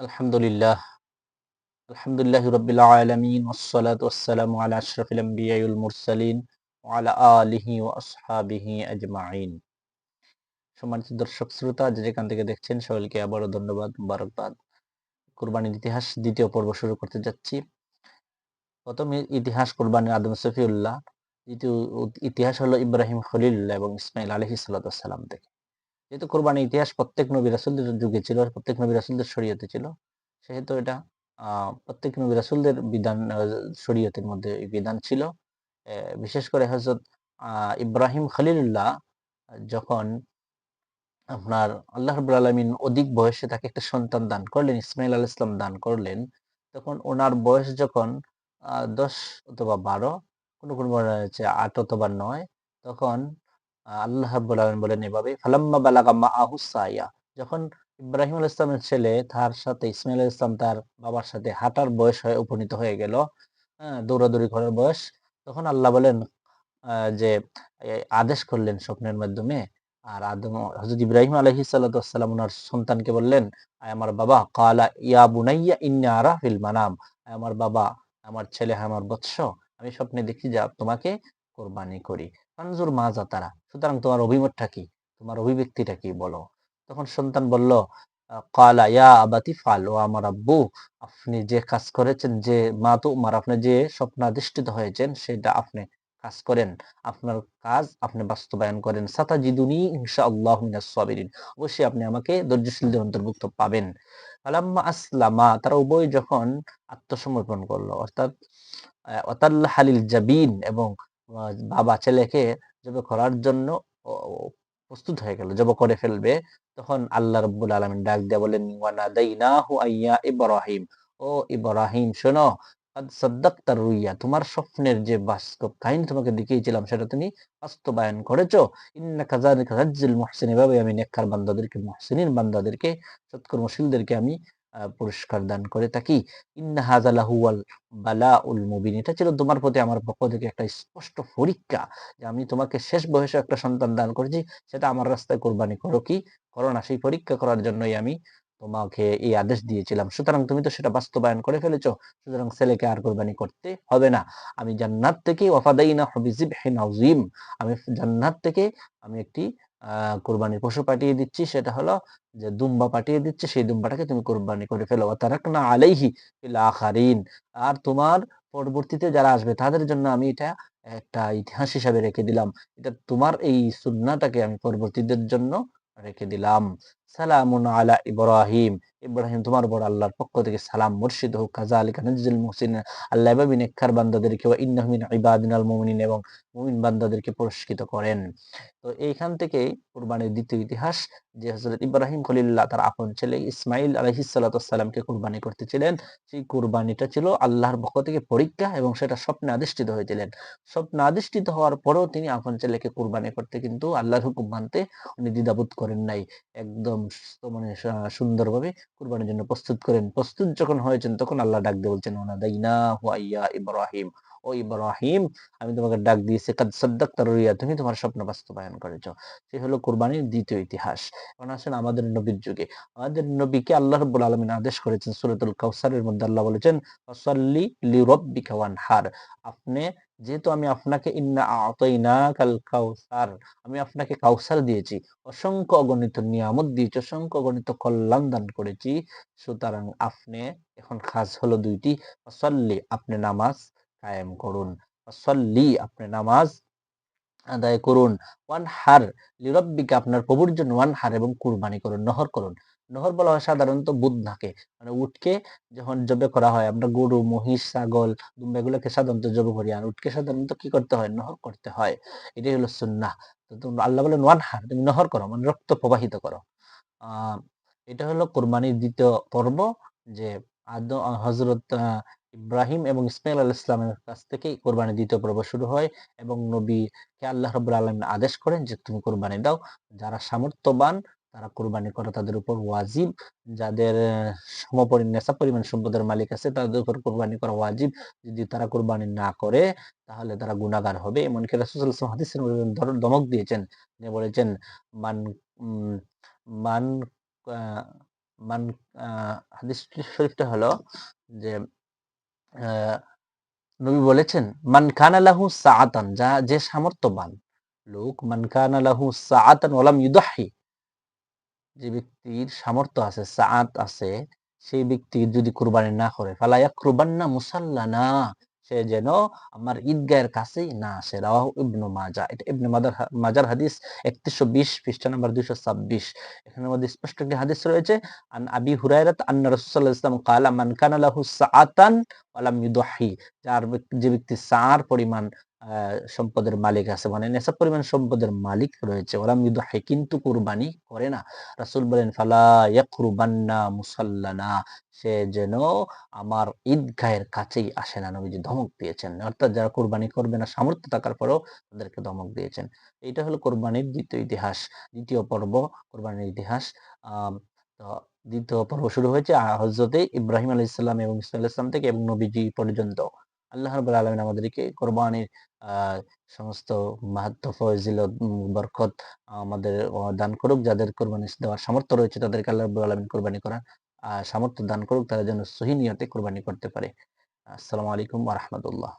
আলহামদুলিল্লাহ, আলহামদুলিল্লাহি রাব্বিল আলামিন ওয়াসসালাতু ওয়াসসালামু আলা আশরাফিল আমবিয়াই ওয়াল মুরসালিন ওয়া আলা আলিহি ওয়া আসহাবিহি আজমাইন। সম্মানিত দর্শক শ্রোতা যে যেখান থেকে দেখছেন সকলকে আবারও ধন্যবাদ, মুবারকবাদ। কুরবানির ইতিহাস দ্বিতীয় পর্ব শুরু করতে যাচ্ছি। প্রথম ইতিহাস কুরবানির আদম সফিউল্লাহ, দ্বিতীয় ইতিহাস হলো ইব্রাহিম খলিলুল্লাহ এবং ইসমাইল আলাইহিস সালাতু ওয়াস সালাম থেকে। যেহেতু কোরবানির ইতিহাস প্রত্যেক নবী রাসূলদের যুগে ছিল, প্রত্যেক নবী রাসূলদের শরীয়তে ছিল। সেহেতু এটা প্রত্যেক নবী রাসূলদের বিধান শরীয়তের মধ্যে এই বিধান ছিল। বিশেষ করে হযরত আ ইব্রাহিম খলিলুল্লাহ যখন আপনার আল্লাহ রাব্বুল আলামিন অধিক বয়সে তাকে একটা সন্তান দান করলেন, ইসমাঈল আলাইহিস সালাম দান করলেন। তখন উনার বয়স যখন ১০ অথবা ১২, কোন বর্ণনায় আছে ৮ অথবা ৯, তখন আল্লাহ রাব্বুল আলামিন বলেন এভাবে, ফালাম্মা বালাগা মাআহু সাইয়া। যখন ইব্রাহিম আলাইহিস সালামের ছেলে তার সাথে ইসমাঈল আলাইহিস সালাম তার বাবার সাথে হাঁটার বয়স হয়ে উপনীত হয়ে গেল, হ্যাঁ? দৌড়াদৌড়ি করার বয়স। তখন আল্লাহ বলেন যে আদেশ করলেন স্বপ্নের মাধ্যমে। আর হযরত ইব্রাহিম আলাইহিস সালাতু ওয়াস সালাম উনার সন্তানকে বললেন, আয় আমার বাবা, ক্বালা ইয়া বুনাইয়া ইন্নী আরা ফিল মানাম। আয় আমার বাবা, আমার ছেলে, হ্যাঁ আমার বৎস, আমি স্বপ্নে দেখি যে তোমাকে কোরবানি করি। ফানজুর মাযা তারা। সুতরাং তোমার অভিমতটা কি? তোমার অভিব্যক্তিটা কি বলো? তখন সন্তান বলল, ক্বালা ইয়া আবাতি ফাল, ও আমার আব্বু, আপনি যে কাজ করেছেন, যে মা তুমার, আপনি যে স্বপ্নাধিষ্ঠিত হয়েছেন সেটা আপনি কাজ করেন। আপনার কাজ আপনি বাস্তবায়ন করেন। সাতাজিদুনি ইনশাআল্লাহু মিনাস সাবিরিন। অবশ্যই আপনি আমাকে ধৈর্যশীলদের অন্তর্ভুক্ত পাবেন। ফালাম্মা আসলামা, তারা উভয় যখন আত্মসমর্পণ করল, অর্থাৎ ওয়াতাল্লাহা লিল জাবিন, এবং আ বাবা ছেলেকে জবে করার জন্য অ ও প্রস্তুত হয়ে গেল, জবে করে ফেলবে। তখন আল্লাহ রাব্বুল আলামিন ডাক দিয়া বললেন, ওয়া নাদাইনাহু আইয়া ইব্রাহিম, ও ইব্রাহিম শোনো, কাদ সাদ্দাকতার রুইয়া, তোমার স্বপ্নের যে বাস্তব কাহিনী তোমাকে দেখিয়েছিলাম সেটা তুমি বাস্তবায়ন করেছো। ইন্না কাযালিকা নাজ্জিল মুহসিন, এভাবে আমি নেককার বান্দাদেরকে, মুহসিনিন বান্দাদেরকে, সৎকর্মশীলদেরকে আমি পুরস্কার দান করে থাকি। ইন্না হাযা লাহুয়াল বালাউল মুবিন, এটা ছিল তোমার প্রতি আমার পক্ষ থেকে একটা স্পষ্ট পরীক্ষা, যে আমি তোমাকে শেষ বয়সে একটা সন্তান দান করেছি, সেটা আমার রাস্তায় কোরবানি করো কি করো না, সেই পরীক্ষা করার জন্যই আমি তোমাকে এই আদেশ দিয়েছিলাম। সুতরাং তুমি তো সেটা বাস্তবায়ন করে ফেলেছো। সুতরাং ছেলেকে আর কোরবানি করতে হবে না। আমি জান্নাত থেকে ওয়াফাদাইনাহু বিযিবহিন আযীম, আমি জান্নাত থেকে আমি একটি কোরবানির পশু পাঠিয়ে দিচ্ছি, সেটা হলো যে দুম্বা পাঠিয়ে দিচ্ছি, সেই দুম্বাটাকে তুমি কোরবানি করে ফেলো। ওয়া তারাকনা আলাইহি ফিল আখারিন, আর তোমার পরবর্তীতে যারা আসবে তাদের জন্য আমি এটা একটা ইতিহাস হিসাবে রেখে দিলাম। এটা তোমার এই সুন্নাহটাকে আমি পরবর্তীদের জন্য রেখে দিলাম। সালামুন আলা ইব্রাহিম, ইব্রাহিম তোমার উপর আল্লাহর পক্ষ থেকে সালাম বর্ষিত হোক। কাযালিকা নাজজিল মুহসিনিন, আল্লাহ এভাবে নেককার বান্দাদেরকে, ওয়া ইন্নাহু মিন ইবাদিনাল মুমিনিন, এবং মুমিন বান্দাদেরকে পুরস্কৃত করেন। তো এইখান থেকেই কুরবানির দ্বিতীয় ইতিহাস, যে হযরত ইব্রাহিম খলিলুল্লাহ তার আপন ছেলে ইসমাঈল আলাইহিস সালাতু ওয়াস সালামকে কুরবানি করতেছিলেন। সেই কুরবানিটা ছিল আল্লাহর পক্ষ থেকে পরীক্ষা, এবং সেটা স্বপ্নে আদিষ্টিত হয়েছিলেন। স্বপ্নে আদিষ্টিত হওয়ার পরেও তিনি আপন ছেলেকে কুরবানি করতে, কিন্তু আল্লাহর হুকুম মানতে উনি দ্বিধাবোধ করেন নাই। একদম মানে সুন্দরভাবে কুরবানির জন্য প্রস্তুত করেন। প্রস্তুত যখন হয়েছেন তখন আল্লাহ ডাক দিয়ে বলছেন, ওয়ানাদাইনাহু আইয়া ইব্রাহিম, ও ইব্রাহিম, আমি তোমাকে ডাক দিয়েছি, কাদ সাদ্দাকতা রুইয়া, তুমি তোমার স্বপ্ন বাস্তবায়ন করেছ। সে হলো কুরবানির দ্বিতীয় ইতিহাস। এখন আসেন আমাদের নবীর যুগে। আমাদের নবীকে আল্লাহ রাব্বুল আলামিন আদেশ করেছেন সূরাতুল কাউসারের মধ্যে, আল্লাহ বলেছেন, ফাসাল্লি লিরাব্বিকা ওয়ানহার, আপনি, যেহেতু আমি আপনাকে ইন্না আ'তাইনাকাল কাউসার, আমি আপনাকে কাউসার দিয়েছি, অসংখ্য অগণিত নিয়ামত দিয়েছি, অসংখ্য অগণিত কল্যাণ দান করেছি। সুতরাং আপনি, এখন কাজ হলো দুইটি, ফাসাল্লি, আপনি নামাজ কায়েম করুন, ফাসাল্লি, আপনি নামাজ আদায় করুন, ওয়ানহার, লিরাব্বিকা, আপনার প্রভুর জন্য, ওয়ানহার, এবং কুরবানি করুন, নহর করুন। নহর বলা হয় সাধারণত বুদনাকে, মানে উটকে যখন জবে করা হয়, আমরা গরু, মহিষ, ছাগল, দুম্বা এগুলোকে সাধারণত জবে করি, আর উটকে সাধারণত কি করতে হয়? নহর করতে হয়। এটাই হলো সুন্নাহ। তো তোমরা, আল্লাহ বলেন ওয়ানহার, তুমি নহর করো, মানে রক্ত প্রবাহিত করো। আ এটা হলো কোরবানির ২য় পর্ব, যে হযরত ইব্রাহিম এবং ইসমাঈল আলাইহিস সালামের কাছ থেকেই কোরবানির ২য় পর্ব শুরু হয়, এবং নবীকে আল্লাহ রাব্বুল আলামিন আদেশ করেন যে তুমি কোরবানি দাও। যারা সামর্থ্যবান তারা কোরবানি করা তাদের উপর ওয়াজিব। যাদের নেশাব পরিমাণ সম্পদের মালিক আছে তাদের উপর কোরবানি করা ওয়াজিব। যদি তারা কোরবানি না করে তাহলে তারা গুনাহগার হবে। এমনকি রাসূল সাল্লাল্লাহু আলাইহি ওয়াসাল্লাম হাদিসের মধ্যে ধমক দিয়েছেন। তিনি বলেছেন, মান উম মান আ মান হাদিস শরীফটা হলো যে আ নবী বলেছেন, "মান কানা লাহু সাআতান", যে সামর্থ্যবান লোক, মান কানা লাহু সাআতান ওয়া লাম ইউদাহহি, যে ব্যক্তির সামর্থ্য আছে, সাআত আছে, সেই ব্যক্তি যদি কুরবানি না করে, ফালা ইয়াকরুবান্না মুসাল্লানা, সে যেন আমার ঈদগাহের কাছেই না আসে। রাওয়াহু ইবনু মাজাহ। এটা ইবনে মাজার হাদিস ৩১২০ পৃষ্ঠা নাম্বার ২২৬। এখানের মধ্যে স্পষ্ট একটি হাদিস রয়েছে, আন আবি হুরায়রাত আন্না রাসূলুল্লাহ সাল্লাল্লাহু আলাইহি ওয়াসাল্লাম ক্বালা মান কানা লাহু সাআতান ওয়া লাম ইউদাহহি, যে ব্যক্তি সাআর পরিমাণ সম্পদের মালিক আছে, মানে নেশাব পরিমাণ সম্পদের মালিক রয়েছে, ওয়ালাম ইউদাহহি, কিন্তু কুরবানি করে না। রাসূল বলেন, ফালা ইয়াকরুবান্না মুসাল্লানা, সে যেন আমার ঈদগাহের কাছেই আসে না। নবীজি ধমক দিয়েছেন। অর্থাৎ যারা কুরবানি করবে না সামর্থ্য থাকার পরেও তাদেরকে ধমক দিয়েছেন। এইটা হলো কোরবানির দ্বিতীয় ইতিহাস, দ্বিতীয় পর্ব কোরবানির ইতিহাস। আম তো দ্বিতীয় পর্ব শুরু হয়েছে হযরতে ইব্রাহিম আলাইহিস সালাম এবং ঈসা আলাইহিস সালাম থেকে এবং নবীজি পর্যন্ত। আল্লাহ রাব্বুল আলামিন আমাদেরকে কোরবানির আ সমস্ত মাহাত্ম্য, ফজিলত, বরকত আমাদের দান করুক। যাদের কোরবানি দেওয়ার সামর্থ্য রয়েছে তাদেরকে আল্লাহ রাব্বুল আলামিন কোরবানি করার সামর্থ্য দান করুক। তারা যেন সহি নিয়তে কোরবানি করতে পারে। আসসালামু আলাইকুম ওয়া রাহমাতুল্লাহ।